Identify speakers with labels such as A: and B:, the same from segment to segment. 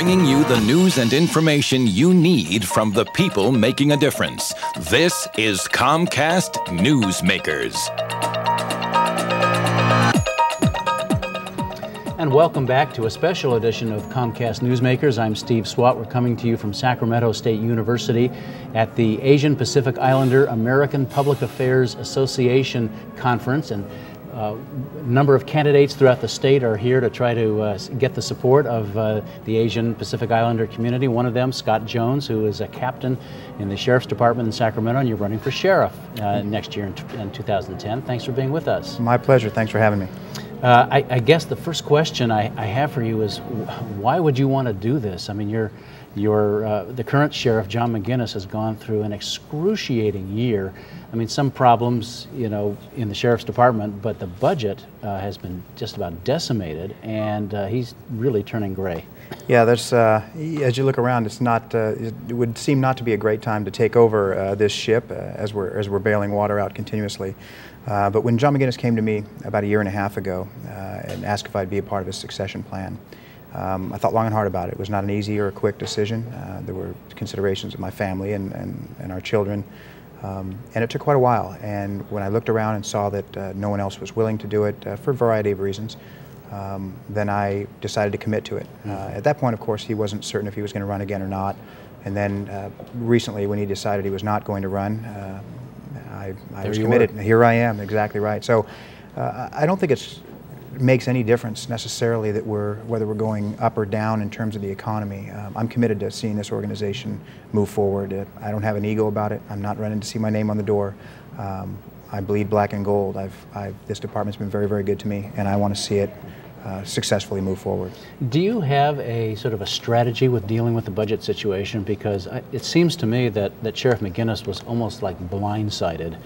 A: bringing you the news and information you need from the people making a difference. This is Comcast Newsmakers.
B: And welcome back to a special edition of Comcast Newsmakers. I'm Steve Swat. We're coming to you from Sacramento State University at the Asian Pacific Islander American Public Affairs Association Conference. And a number of candidates throughout the state are here to try to get the support of the Asian Pacific Islander community. One of them, Scott Jones, who is a captain in the Sheriff's Department in Sacramento, and you're running for sheriff next year in 2010. Thanks for being with us.
C: My pleasure. Thanks for having me.
B: I guess the first question I have for you is, why would you want to do this? I mean, the current sheriff, John McGinnis, has gone through an excruciating year. I mean, some problems, in the Sheriff's Department, but the budget has been just about decimated, and he's really turning gray. Yeah,
C: there's as you look around, it's not. It would seem not to be a great time to take over this ship as we're bailing water out continuously. But when John McGinnis came to me about a year and a half ago and asked if I'd be a part of his succession plan, I thought long and hard about it. It was not an easy or a quick decision. There were considerations of my family and our children. And it took quite a while, and when I looked around and saw that no one else was willing to do it for a variety of reasons, then I decided to commit to it. At that point, of course, he wasn't certain if he was going to run again or not, and then recently when he decided he was not going to run, I was committed. Here I am, exactly right. So I don't think it makes any difference necessarily that whether we're going up or down in terms of the economy. I'm committed to seeing this organization move forward. I don't have an ego about it. I'm not running to see my name on the door. I bleed black and gold. This department's been very, very good to me, and I want to see it successfully move forward.
B: Do you have a sort of a strategy with dealing with the budget situation? Because it seems to me that Sheriff McGinnis was almost like blindsided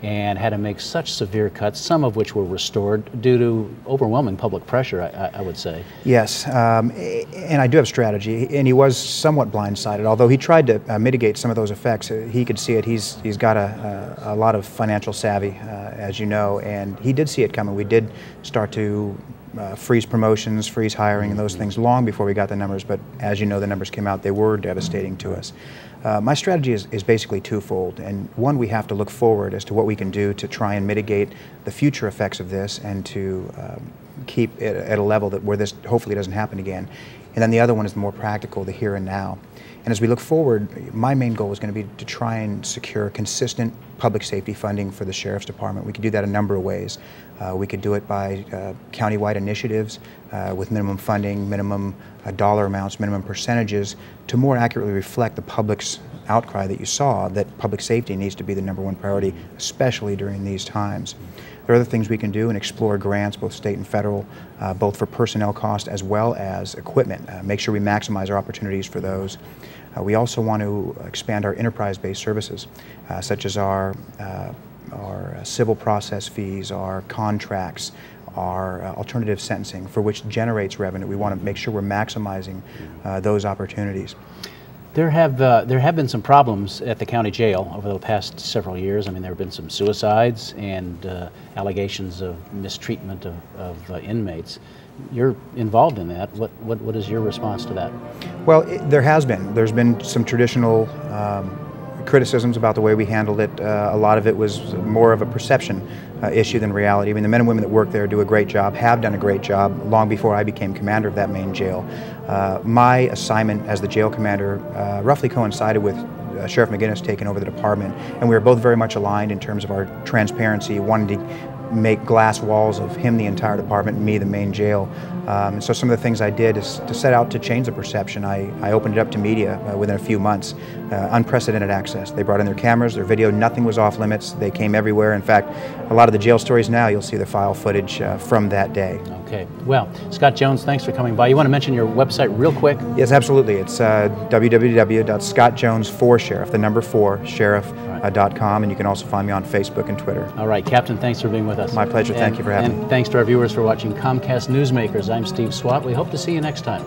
B: and had to make such severe cuts, some of which were restored due to overwhelming public pressure, I would say.
C: Yes, and I do have strategy, and he was somewhat blindsided, although he tried to mitigate some of those effects. He could see it. He's got a lot of financial savvy, as you know, and he did see it coming. We did start to freeze promotions, freeze hiring, and those things long before we got the numbers, but as you know, the numbers came out. They were devastating to us. My strategy is basically twofold, and one, we have to look forward as to what we can do to try and mitigate the future effects of this and to keep it at a level where this hopefully doesn't happen again. And then the other one is the more practical, the here and now. And as we look forward, my main goal is going to be to try and secure consistent public safety funding for the Sheriff's Department. We could do that a number of ways. We could do it by county-wide initiatives with minimum funding, minimum dollar amounts, minimum percentages to more accurately reflect the public's outcry that you saw that public safety needs to be the #1 priority, especially during these times. There are other things we can do and explore grants, both state and federal, both for personnel cost as well as equipment. Make sure we maximize our opportunities for those. We also want to expand our enterprise-based services, such as our civil process fees, our contracts, our alternative sentencing, for which generates revenue. We want to make sure we're maximizing those opportunities.
B: There have been some problems at the county jail over the past several years. I mean, there have been some suicides and allegations of mistreatment of inmates. You're involved in that. What is your response to that? Well,
C: there's been some traditional criticisms about the way we handled it. A lot of it was more of a perception issue than reality. I mean, the men and women that work there do a great job, have done a great job long before I became commander of that main jail. My assignment as the jail commander roughly coincided with Sheriff McGinnis taking over the department, and we were both very much aligned in terms of our transparency, wanting to make glass walls of him, the entire department, and me, the main jail. So some of the things I did is to set out to change the perception. I opened it up to media within a few months. Unprecedented access. They brought in their cameras, their video, nothing was off limits. They came everywhere. In fact, a lot of the jail stories now, you'll see the file footage from that day.
B: Okay. Well, Scott Jones, thanks for coming by. You want to mention your website real quick?
C: Yes, absolutely. It's www.scottjones4sheriff, the number 4, sheriff.com, and you can also find me on Facebook and Twitter.
B: All right, Captain, thanks for being with us.
C: My pleasure. Thank you for having me.
B: And thanks to our viewers for watching Comcast Newsmakers. I'm Steve Swat. We hope to see you next time.